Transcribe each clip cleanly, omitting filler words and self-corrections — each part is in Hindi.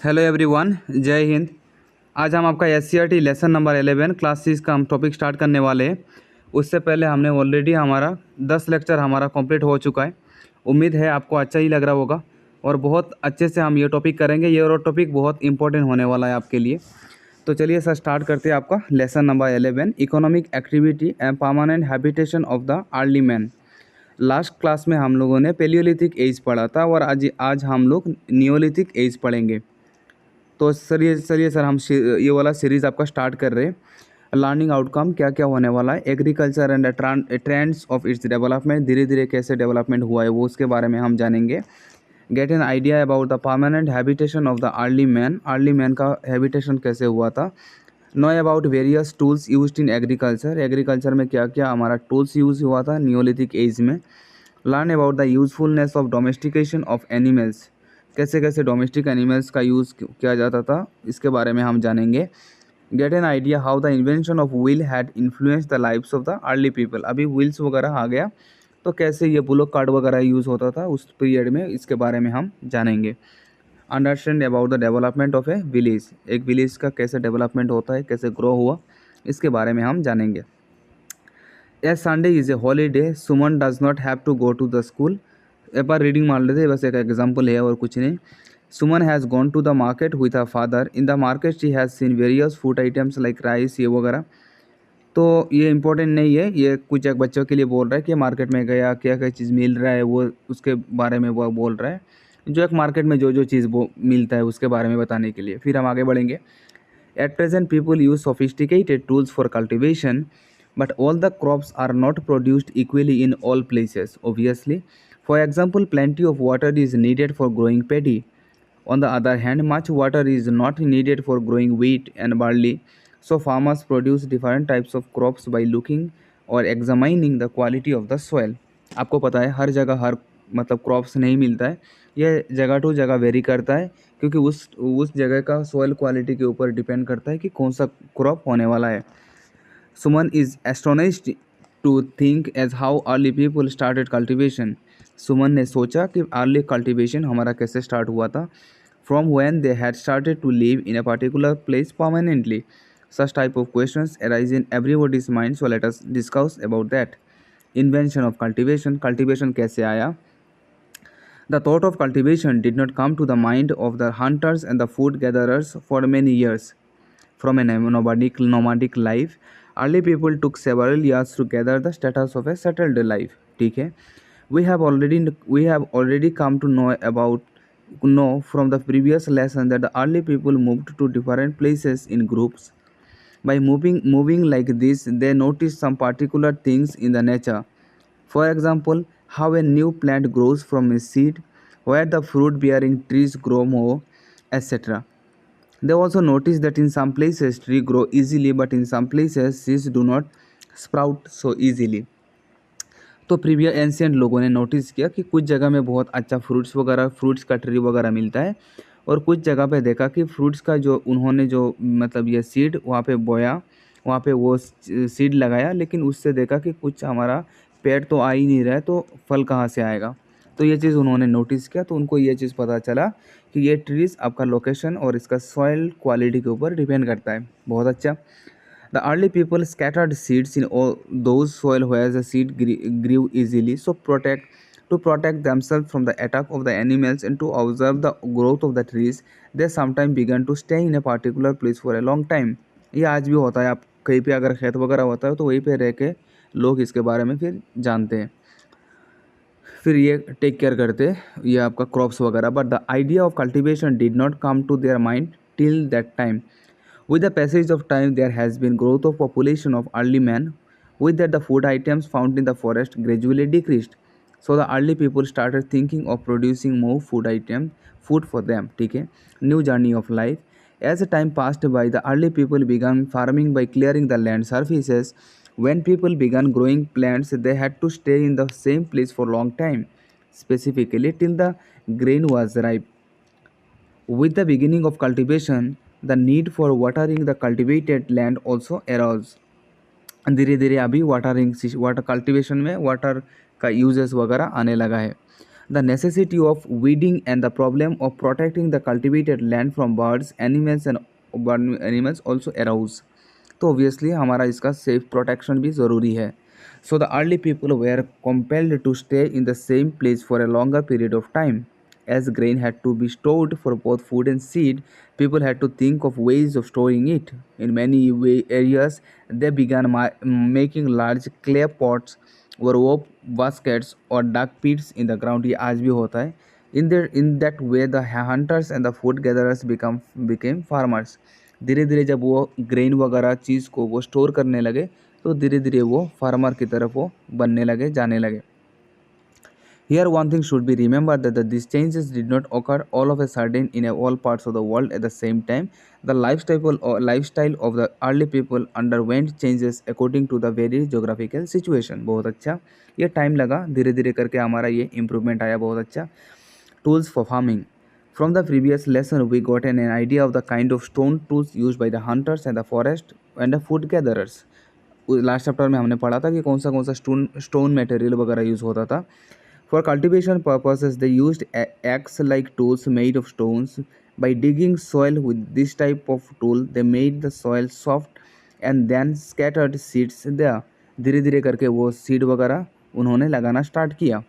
हेलो एवरीवन, जय हिंद। आज हम आपका एससीईआरटी लेसन नंबर 11 क्लास 6 का हम टॉपिक स्टार्ट करने वाले हैं। उससे पहले हमने ऑलरेडी हमारा 10 लेक्चर हमारा कंप्लीट हो चुका है। उम्मीद है आपको अच्छा ही लग रहा होगा और बहुत अच्छे से हम ये टॉपिक करेंगे। ये और टॉपिक बहुत इंपॉर्टेंट होने वाला है आपके लिए। तो चलिए सर स्टार्ट करते हैं आपका lesson number 11, economic activity and permanent habitation of the early man. Last class में हम लोगों ने पेलियोलिथिक एज पढ़ा था और आज हम लोग नियोलिथिक एज पढ़ेंगे। तो सर ये चलिए सर हम ये वाला सीरीज़ आपका स्टार्ट कर रहे हैं। लर्निंग आउटकम क्या क्या होने वाला है, agriculture and trends of its development, धीरे धीरे कैसे डेवलपमेंट हुआ है वो उसके बारे में हम जानेंगे। Get an idea about the permanent habitation of the early man का हैबिटेशन कैसे हुआ था। Know about various tools used in agriculture में क्या क्या हमारा टूल्स यूज़ हुआ था नियोलिथिक एज में। Learn about the usefulness of domestication of animals, कैसे कैसे डोमेस्टिक एनिमल्स का यूज़ किया जाता था, इसके बारे में हम जानेंगे। Get an idea how the invention of wheel had influence the lives of the early people. अभी व्हील्स वगैरह आ गया तो कैसे ये बुलोक कार्ट वगैरह यूज़ होता था उस पीरियड में, इसके बारे में हम जानेंगे। Understand about the development of A village, एक विलेज का कैसे डेवलपमेंट होता है, कैसे ग्रो हुआ, इसके बारे में हम जानेंगे। As Sunday is a holiday, Suman does not have to go to the school. एक बार रीडिंग मान लेते हैं, बस एक एग्जाम्पल है और कुछ नहीं। Suman has gone to the market with a father. In the market she has seen various food items like rice ये वगैरह। तो ये इंपॉर्टेंट नहीं है, ये कुछ एक बच्चों के लिए बोल रहा है कि मार्केट में गया, क्या क्या चीज़ मिल रहा है वो उसके बारे में वो बोल रहा है। जो एक मार्केट में जो जो चीज़ वो मिलता है उसके बारे में बताने के लिए। फिर हम आगे बढ़ेंगे। At present, people use sophisticated tools for cultivation, but all the crops are not produced equally in all places, obviously. For example, plenty of water is needed for growing paddy. On the other hand, much water is not needed for growing wheat and barley. So, farmers produce different types of crops by looking or examining the quality of the soil. आपको पता है हर जगह हर मतलब क्रॉप्स नहीं मिलता है, ये जगह टू जगह वेरी करता है क्योंकि उस जगह का सॉइल क्वालिटी के ऊपर डिपेंड करता है कि कौन सा क्रॉप होने वाला है। Suman is astonished to think as how early people started cultivation. Suman ने सोचा कि अर्ली कल्टिवेशन हमारा कैसे स्टार्ट हुआ था। From when they had started to live in a particular place permanently. Such type of questions arise in everybody's mind, so let us discuss about that. Invention of cultivation, cultivation कैसे आया। The thought of cultivation did not come to the mind of the hunters and the food gatherers for many years. From a nomadic life, early people took several years to gather the status of a settled life. ठीक है, we have already come to know from the previous lesson that the early people moved to different places in groups. By moving like this, they noticed some particular things in the nature. For example, how a new plant grows from a seed, where the fruit bearing trees grow more, etc. They also noticed that in some places trees grow easily, but in some places seeds do not sprout so easily. तो प्रीवियस एंशियंट लोगों ने नोटिस किया कि कुछ जगह में बहुत अच्छा फ्रूट्स का ट्री वगैरह मिलता है और कुछ जगह पे देखा कि फ्रूट्स का जो उन्होंने जो मतलब ये सीड वहाँ पे बोया, वहाँ पे वो सीड लगाया, लेकिन उससे देखा कि कुछ हमारा पेड़ तो आ ही नहीं रहा है, तो फल कहाँ से आएगा। तो ये चीज़ उन्होंने नोटिस किया, तो उनको ये चीज़ पता चला कि ये ट्रीज़ आपका लोकेशन और इसका सॉइल क्वालिटी के ऊपर डिपेंड करता है। बहुत अच्छा। The early people scattered seeds in all those soil where the seed grew easily, to protect themselves from the attack of the animals and to observe the growth of the trees. They sometimes began to stay in a particular place for a long time. ये आज भी होता है, आप कहीं पे अगर खेत वगैरह होता है तो वहीं पे रह के लोग इसके बारे में फिर जानते हैं, फिर ये टेक केयर करते हैं ये आपका क्रॉप्स वगैरह। But the idea of cultivation did not come to their mind till that time. With the passage of time, there has been growth of population of early man. With that, the food items found in the forest gradually decreased. So the early people started thinking of producing more food for them. ठीक है, new journey of life. As the time passed by, the early people began farming by clearing the land surfaces. When people began growing plants, they had to stay in the same place for a long time, specifically till the grain was ripe. With the beginning of cultivation, the need for watering the cultivated land also arose. धीरे धीरे अभी वाटर कल्टीवेशन में वाटर का यूजेस वगैरह आने लगा है. The necessity of weeding and the problem of protecting the cultivated land from birds, animals also arose. तो ऑब्वियसली हमारा इसका सेफ प्रोटेक्शन भी ज़रूरी है. So the early people were compelled to stay in the same place for a longer period of time. As grain had to be stored for both food and seed, people had to think of ways of storing it. In many areas, they began making large clay pots or rope baskets or duck pits in the ground. ये आज भी होता है. In that way, the hunters and the food gatherers became farmers. धीरे धीरे जब वो ग्रेन वगैरह चीज़ को वो स्टोर करने लगे तो धीरे धीरे वो फार्मर की तरफ वो बनने लगे, जाने लगे. Here one thing should be remembered that these changes did not occur all of a sudden in all parts of the world at the same time. The lifestyle of the early people underwent changes according to the very geographical situation. बहुत अच्छा, ये टाइम लगा, धीरे धीरे करके हमारा ये इम्प्रूवमेंट आया. बहुत अच्छा. Tools for farming. From the previous lesson, we got an idea of the kind of stone tools used by the hunters and the forest and the food gatherers. Last chapter में हमने पढ़ा था कि कौन सा स्टोन मटेरियल वगैरह यूज़ होता था. For cultivation purposes, they used axe-like tools made of stones. By digging soil with this type of tool, they made the soil soft and then scattered seeds there. धीरे धीरे करके वो सीड वगैरह उन्होंने लगाना स्टार्ट किया.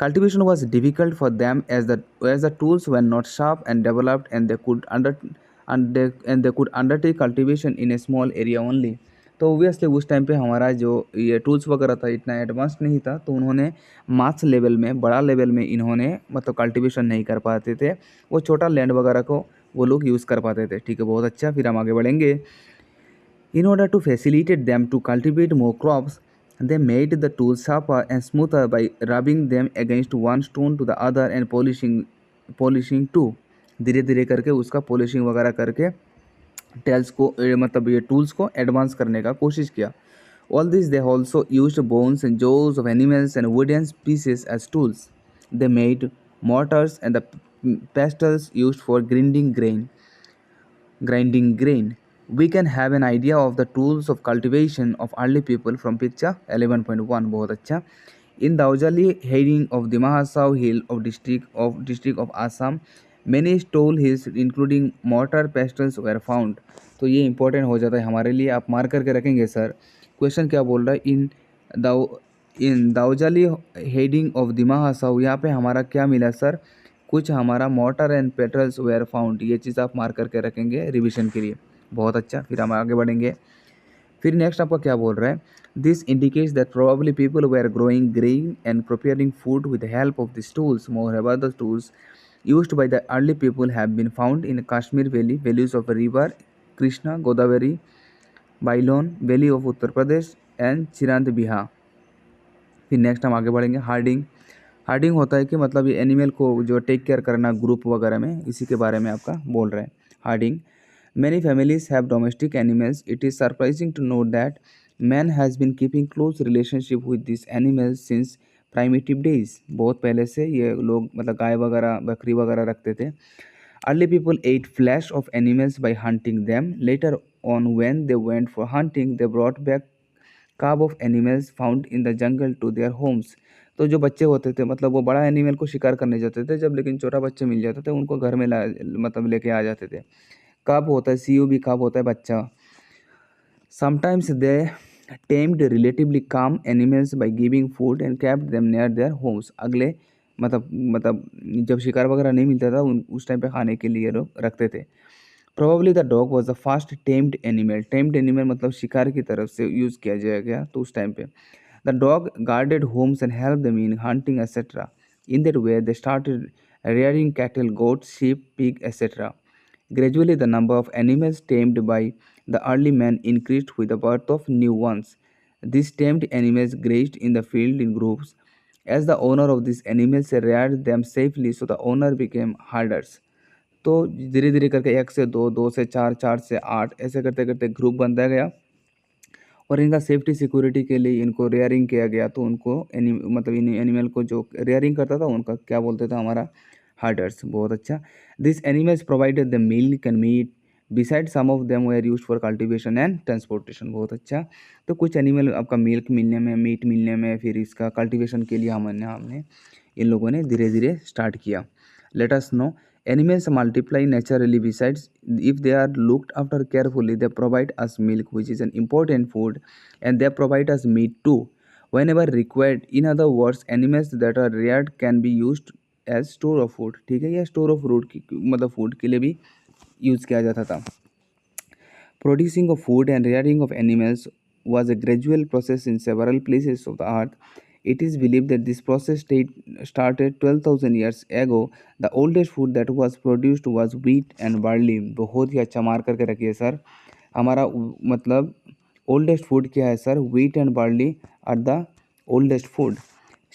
Cultivation was difficult for them as the tools were not sharp and developed, and they could undertake cultivation in a small area only. तो ऑब्वियसली उस टाइम पे हमारा जो ये टूल्स वगैरह था इतना एडवांस नहीं था, तो उन्होंने मास लेवल में, बड़ा लेवल में इन्होंने मतलब कल्टीवेशन नहीं कर पाते थे. वो छोटा लैंड वगैरह को वो लोग यूज़ कर पाते थे. ठीक है, बहुत अच्छा. फिर हम आगे बढ़ेंगे. In order to facilitate them to cultivate more crops, they made the tools sharper and smoother by rubbing them against one stone to the other and polishing too. धीरे धीरे करके उसका पॉलिशिंग वगैरह करके टेल्स को मतलब ये टूल्स को एडवांस करने का कोशिश किया. All this they also used bones and jaws of animals and wooden pieces as tools. They made mortars and the pestles used for grinding grain. We can have an idea of the tools of cultivation of early people from picture 11.1. बहुत अच्छा. In Daujali heading of the Mahasau hill of district of Assam, many stone hills including mortar pestles were found. तो ये इंपॉर्टेंट हो जाता है हमारे लिए, आप मार्क करके रखेंगे सर. क्वेश्चन क्या बोल रहा है? In Daojali Hading of the महासाउ, यहाँ पे हमारा क्या मिला सर? कुछ हमारा mortar and pestles were found. ये चीज़ आप मार्क करके रखेंगे रिवीजन के लिए. बहुत अच्छा. फिर हम आगे बढ़ेंगे. फिर नेक्स्ट आपका क्या बोल रहा है? This indicates that probably people were growing grain and preparing food with help of this tools. Moreover the tools used by the early people have been found in Kashmir Valley, valleys of river Krishna, Godavari, Bailon, valley of Uttar Pradesh and Chirand Bihar. फिर नेक्स्ट हम आगे बढ़ेंगे. हार्डिंग होता है कि मतलब ये एनिमल को जो टेक केयर करना ग्रुप वगैरह में, इसी के बारे में आपका बोल रहे हैं. Hardinge. Many families have domestic animals. It is surprising to note that man has been keeping close relationship with these animals since primitive days. बहुत पहले से ये लोग मतलब गाय वगैरह बकरी वगैरह रखते थे. Early people ate flesh of animals by hunting them. Later on, when they went for hunting, they brought back cub of animals found in the jungle to their homes. तो जो बच्चे होते थे मतलब वो बड़ा एनिमल को शिकार करने जाते थे, जब लेकिन छोटा बच्चे मिल जाते थे उनको घर में मतलब लेके आ जाते थे. कब होता है? CUB कब होता है? बच्चा. Sometimes they tamed relatively calm animals by giving food and kept them near their homes. अगले मतलब जब शिकार वगैरह नहीं मिलता था उस टाइम पे खाने के लिए लोग रखते थे. Probably the dog was the first tamed animal. Tamed animal मतलब शिकार की तरफ से यूज़ किया जाएगा तो उस टाइम पे. The dog guarded homes and helped them in hunting etc. In that way they started rearing cattle, goats, sheep, pig etc. Gradually, the number of animals tamed by the early men increased with the birth of new ones. These tamed animals grazed in the field in groups. As the owner of these animals reared them safely, so the owner became herders. तो धीरे धीरे करके 1 से 2, 2 से 4, 4 से 8 ऐसे करते करते ग्रुप बनता गया और इनका सेफ्टी सिक्योरिटी के लिए इनको रेयरिंग किया गया. तो उनको मतलब इन एनिमल को जो रेयरिंग करता था उनका क्या बोलते थे? हमारा हर्डर्स. बहुत अच्छा. This animals provided the milk and meat. Beside some of them were used for cultivation and transportation. बहुत अच्छा. तो कुछ एनिमल आपका मिल्क मिलने में, मीट मिलने में, फिर इसका कल्टीवेशन के लिए हमने इन लोगों ने धीरे धीरे स्टार्ट किया। Late us no animals multiply naturally besides if they are looked after carefully they provide us milk which is an important food and they provide us meat too whenever required in other words animals that are reared can be used as store of food। ठीक है, या स्टोर ऑफ फूड की मतलब फूड के लिए भी यूज़ किया जाता था। Producing of food and rearing of animals was a gradual process in several places of the earth. It is believed that this process started 12,000 years ago. The oldest food that was produced was wheat and barley। बहुत ही अच्छा मार करके रखिए सर। हमारा मतलब ओल्डेस्ट फूड क्या है sir? Wheat and barley are the oldest food.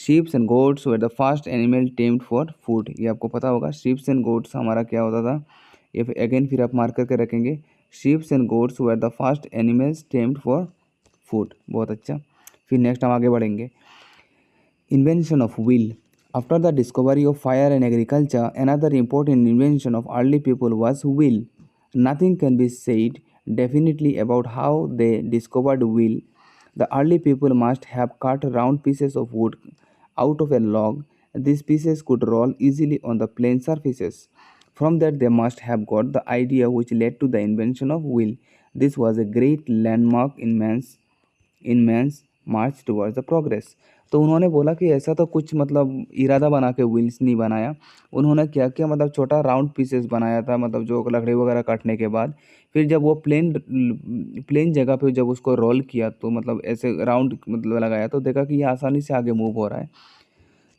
Sheeps and goats were the first animal tamed for food. ये आपको पता होगा। शीप्स एंड गोट्स हमारा क्या होता था? ये अगेन फिर आप मार करके रखेंगे। Sheeps and goats were the first animals tamed for food. बहुत अच्छा। फिर नेक्स्ट हम आगे बढ़ेंगे। Invention of wheel. After the discovery of fire and agriculture another important invention of early people was wheel. Nothing can be said definitely about how they discovered wheel. The early people must have cut round pieces of wood out of a log. These pieces could roll easily on the plain surfaces. From that they must have got the idea which led to the invention of wheel. This was a great landmark in man's march towards the progress. तो उन्होंने बोला कि ऐसा तो कुछ मतलब इरादा बना के व्हील्स नहीं बनाया। उन्होंने क्या किया, मतलब छोटा राउंड पीसेस बनाया था, मतलब जो लकड़ी वगैरह काटने के बाद फिर जब वो प्लेन जगह पे जब उसको रोल किया तो मतलब ऐसे राउंड मतलब लगाया तो देखा कि ये आसानी से आगे मूव हो रहा है।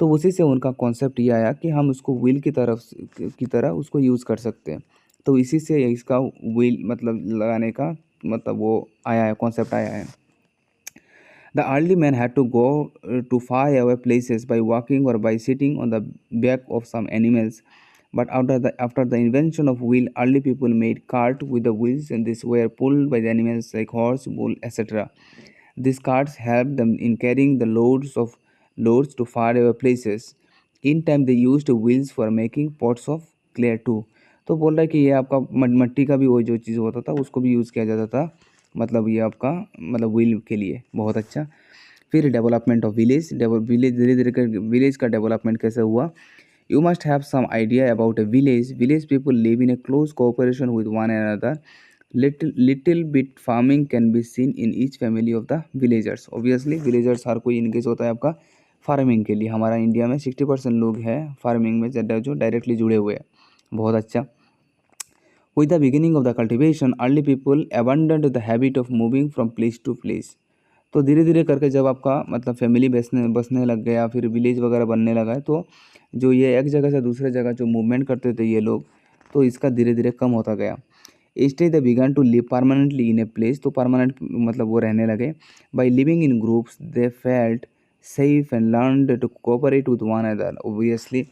तो उसी से उनका कॉन्सेप्ट ये आया कि हम उसको व्हील की तरह उसको यूज़ कर सकते हैं। तो इसी से इसका व्हील मतलब लगाने का मतलब वो आया है, कॉन्सेप्ट आया है। The early men had to go to far away places by walking or by sitting on the back of some animals. But after the invention of wheel, early people made cart with the wheels, and these were pulled by the animals like horse, bull, etc. These carts helped them in carrying the loads to far away places. In time, they used wheels for making pots of clay too. तो बोल रहा है कि ये आपका मट्टी का भी वो जो चीज़ होता था उसको भी यूज़ किया जाता था, मतलब ये आपका मतलब व्हील के लिए। बहुत अच्छा। फिर डेवलपमेंट ऑफ विलेज धीरे धीरे कर विलेज का डेवलपमेंट कैसे हुआ। You must have some idea about a village people live in a close cooperation with one another. Little bit farming can be seen in each family of the villagers. Obviously villagers हर कोई इनकेस होता है आपका फार्मिंग के लिए। हमारा इंडिया में 60% लोग हैं फार्मिंग में जो डायरेक्टली जुड़े हुए हैं। बहुत अच्छा। With the beginning of the cultivation, early people abandoned the habit of moving from place to place. तो धीरे धीरे करके जब आपका मतलब फैमिली बसने लग गया, फिर विलेज वगैरह बनने लगा है, तो जो ये एक जगह से दूसरे जगह जो मूवमेंट करते थे ये लोग, तो इसका धीरे धीरे कम होता गया। Instead they began to live permanently in a place, तो परमानेंट मतलब वो रहने लगे। By living in groups they felt safe and learned to cooperate with one another. Obviously,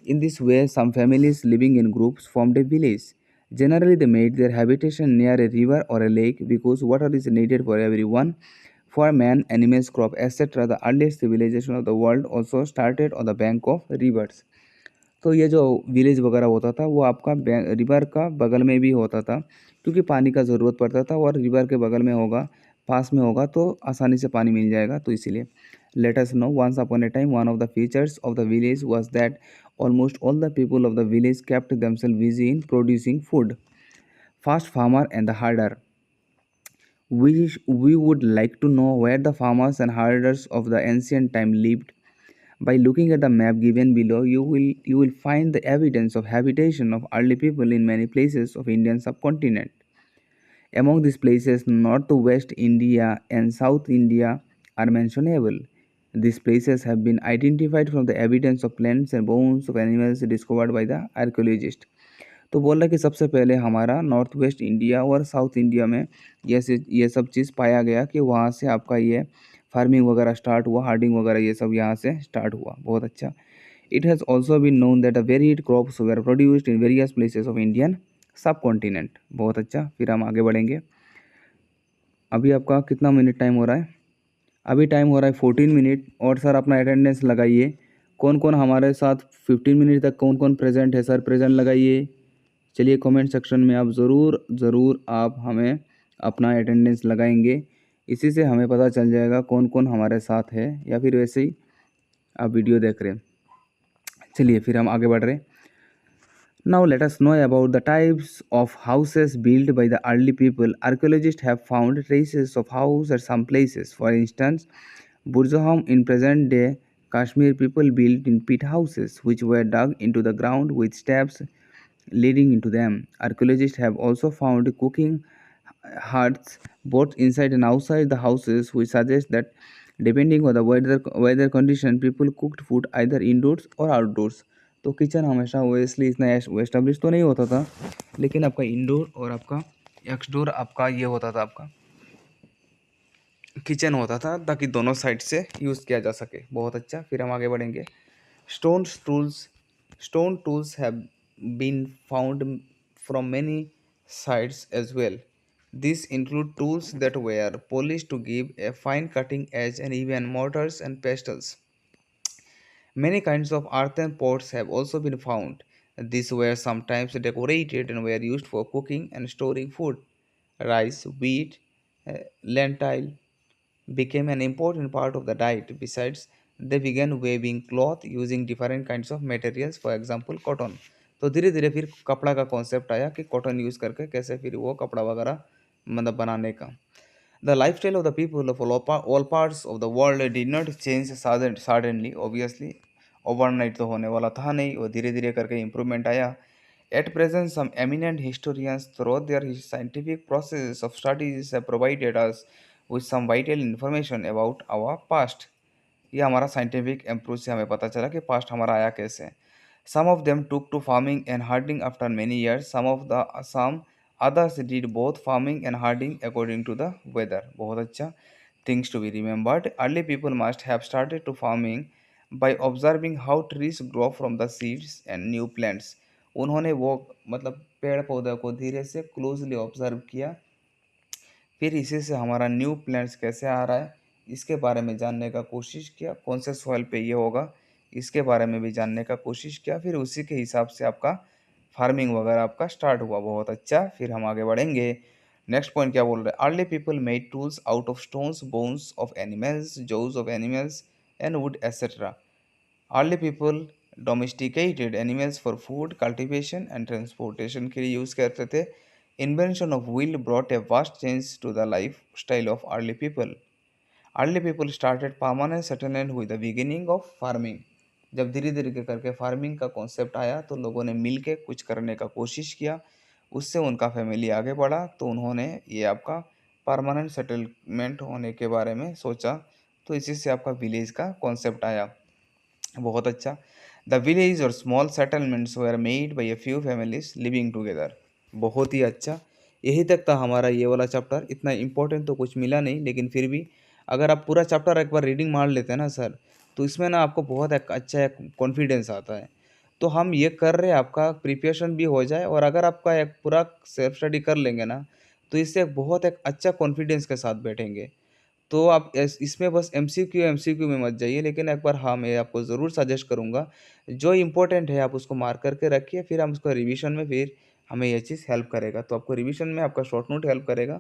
in this way some families living in groups formed a village. Generally they made their habitation near a river or a lake because water is needed for everyone, for man, animals, crop, etc. The earliest civilization of the world also started on the bank of rivers. तो ये जो विलेज वगैरह होता था वो आपका रिवर का बगल में भी होता था, क्योंकि पानी का ज़रूरत पड़ता था और रिवर के बगल में होगा, पास में होगा तो आसानी से पानी मिल जाएगा, तो इसीलिए। Let us know once upon a time one of the features of the village was that almost all the people of the village kept themselves busy in producing food. First farmer and the herder. We would like to know where the farmers and herders of the ancient time lived. By looking at the map given below, you will find the evidence of habitation of early people in many places of Indian subcontinent. Among these places, northwest India and south India are mentionable. These places have been identified from the evidence of plants and bones of animals discovered by the archaeologist. तो बोल रहा है कि सबसे पहले हमारा नॉर्थ वेस्ट इंडिया और साउथ इंडिया में ये सब चीज़ पाया गया कि वहाँ से आपका ये फार्मिंग वगैरह स्टार्ट हुआ, हार्डिंग वगैरह ये सब यहाँ से स्टार्ट हुआ। बहुत अच्छा। It has also been known that a varied crops were produced in various places of Indian subcontinent. बहुत अच्छा। फिर हम आगे बढ़ेंगे। अभी आपका कितना मिनट टाइम हो रहा है? अभी टाइम हो रहा है 14 मिनट। और सर अपना अटेंडेंस लगाइए। कौन कौन हमारे साथ 15 मिनट तक कौन कौन प्रेजेंट है? सर प्रेजेंट लगाइए। चलिए कमेंट सेक्शन में आप ज़रूर आप हमें अपना अटेंडेंस लगाएंगे। इसी से हमें पता चल जाएगा कौन कौन हमारे साथ है, या फिर वैसे ही आप वीडियो देख रहे हैं। चलिए फिर हम आगे बढ़ रहे हैं. Now let us know about the types of houses built by the early people. Archaeologists have found traces of houses at some places. For instance, Burzahom in present-day Kashmir, people built in pit houses which were dug into the ground with steps leading into them. Archaeologists have also found cooking huts both inside and outside the houses, which suggests that depending on the weather condition, people cooked food either indoors or outdoors. तो किचन हमेशा ओबियसली इतना एस्टेब्लिश तो नहीं होता था, लेकिन आपका इंडोर और आपका एक्सडोर आपका ये होता था, आपका किचन होता था ताकि दोनों साइड से यूज़ किया जा सके. बहुत अच्छा. फिर हम आगे बढ़ेंगे. Stone tools stone tools have been found from many sides as well. These include tools that were polished to give a fine cutting edge and even mortars and pestles. Many kinds of earthen pots have also been found. These were sometimes decorated and were used for cooking and storing food. Rice, wheat, lentil became an important part of the diet. Besides, they began weaving cloth using different kinds of materials, for example, cotton. तो धीरे धीरे फिर कपड़ा का कॉन्सेप्ट आया कि कॉटन यूज़ करके कैसे फिर वो कपड़ा वगैरह मतलब बनाने का. The lifestyle of the people of all parts of the world did not change suddenly, obviously. Overnight तो होने वाला था नहीं, और धीरे धीरे करके इम्प्रूवमेंट आया. At present, some eminent historians, through their scientific processes of studies, have provided us with some vital information about our past. ये हमारा साइंटिफिक अप्रोच से हमें पता चला कि पास्ट हमारा आया कैसे. Some of them took to farming and hunting after many years. Some others did both farming and hunting according to the weather. बहुत अच्छा. Things to be remembered. Early people must have started to farming by observing how trees grow from the seeds and new plants. उन्होंने वो मतलब पेड़ पौधे को धीरे से क्लोजली ऑब्जर्व किया, फिर इसी से हमारा न्यू प्लांट्स कैसे आ रहा है इसके बारे में जानने का कोशिश किया, कौन से सॉइल पे ये होगा इसके बारे में भी जानने का कोशिश किया, फिर उसी के हिसाब से आपका फार्मिंग वगैरह आपका स्टार्ट हुआ. बहुत अच्छा. फिर हम आगे बढ़ेंगे. नेक्स्ट पॉइंट क्या बोल रहे हैं. Early people made tools out of stones, bones of animals, jaws of animals and would etcetera. Early people domesticated animals for food, cultivation and transportation के लिए यूज़ करते थे. Invention of wheel brought a vast change to the lifestyle of early people. Early people started permanent settlement with the beginning of farming. जब धीरे धीरे करके फार्मिंग का कॉन्सेप्ट आया तो लोगों ने मिल के कुछ करने का कोशिश किया, उससे उनका फैमिली आगे बढ़ा, तो उन्होंने ये आपका परमानेंट सेटलमेंट होने के बारे में सोचा, तो इसी से आपका विलेज का कॉन्सेप्ट आया. बहुत अच्छा. द विलेज और small settlements were made by a few families living together. बहुत ही अच्छा. यही तक था हमारा ये वाला चैप्टर. इतना इम्पोर्टेंट तो कुछ मिला नहीं, लेकिन फिर भी अगर आप पूरा चैप्टर एक बार रीडिंग मार लेते हैं ना सर, तो इसमें ना आपको बहुत एक अच्छा एक कॉन्फिडेंस आता है. तो हम ये कर रहे हैं, आपका प्रिपरेशन भी हो जाए, और अगर आपका एक पूरा सेल्फ स्टडी कर लेंगे ना, तो इससे बहुत एक अच्छा कॉन्फिडेंस के साथ बैठेंगे. तो आप इसमें बस एमसीक्यू में मत जाइए, लेकिन एक बार हाँ मैं आपको ज़रूर सजेस्ट करूँगा, जो इम्पोर्टेंट है आप उसको मार्क करके रखिए, फिर हम उसको रिवीजन में फिर हमें ये चीज़ हेल्प करेगा. तो आपको रिवीजन में आपका शॉर्ट नोट हेल्प करेगा,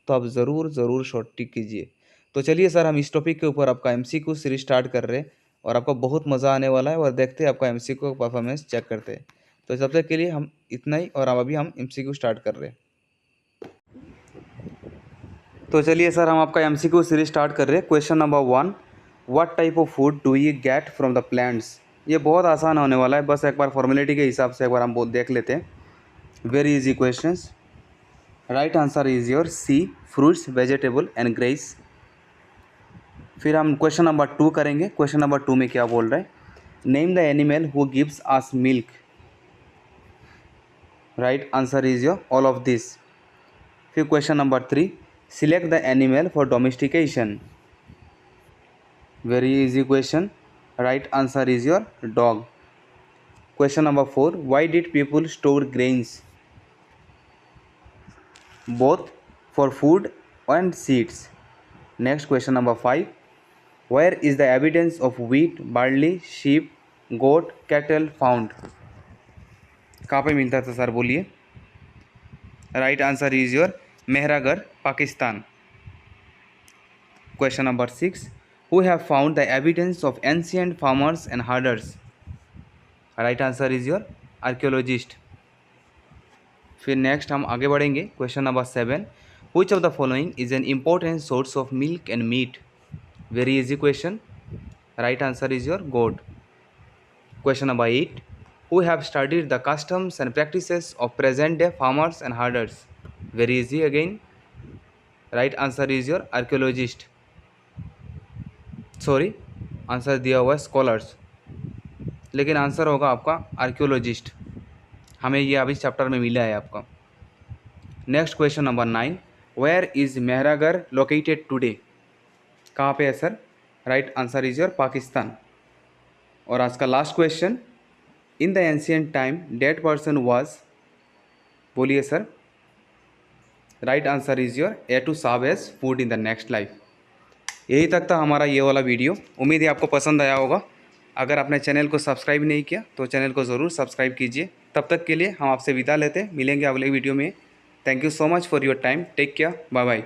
तो आप ज़रूर शॉर्ट टिक कीजिए. तो चलिए सर, हम इस टॉपिक के ऊपर आपका एमसीक्यू सीरीज स्टार्ट कर रहे हैं, और आपको बहुत मज़ा आने वाला है, और देखते हैं आपका एमसीक्यू का परफॉर्मेंस चेक करते हैं. तो जब तक के लिए हम इतना ही, और अब अभी हम एमसीक्यू स्टार्ट कर रहे हैं. तो चलिए सर, हम आपका एमसीक्यू सीरीज स्टार्ट कर रहे हैं. Question number 1, what type of food do you get from the plants. ये बहुत आसान होने वाला है, बस एक बार फॉर्मेलिटी के हिसाब से एक बार हम बहुत देख लेते हैं. Very easy questions. Right answer is your c, fruits, vegetable and grains. फिर हम क्वेश्चन नंबर 2 करेंगे. क्वेश्चन नंबर 2 में क्या बोल रहा है. Name the animal who gives us milk. Right answer is your all of this. फिर question number 3, select the animal for domestication. Very easy question. Right answer is your dog. Question number 4, why did people store grains? Both for food and seeds. Next question number 5, where is the evidence of wheat, barley, sheep, goat, cattle found? कहाँ पे मिलता था सर, बोलिए. Right answer is your Mehrgarh, Pakistan. Question number 6, who have found the evidence of ancient farmers and herders? Right answer is your archaeologist. फिर नेक्स्ट हम आगे बढ़ेंगे। Question number 7, which of the following is an important source of milk and meat? Very easy question. Right answer is your goat. Question number 8, who have studied the customs and practices of present day farmers and herders? Very easy again. Right answer is your archaeologist. Sorry, answer दिया हुआ है स्कॉलर्स, लेकिन आंसर होगा आपका आर्कियोलॉजिस्ट। हमें ये अभी चैप्टर में मिला है आपका। Next question number 9, where is Mehrgarh located today? कहाँ पे है sir? Right answer is your Pakistan. और आज का last question, in the ancient time dead person was, बोलिए sir. Right answer is your a to serve as food in the next life. यही तक था हमारा ये वाला वीडियो। उम्मीद है आपको पसंद आया होगा। अगर आपने चैनल को सब्सक्राइब नहीं किया तो चैनल को ज़रूर सब्सक्राइब कीजिए। तब तक के लिए हम आपसे विदा लेते हैं, मिलेंगे अगले वीडियो में। Thank you so much for your time, take care, bye bye.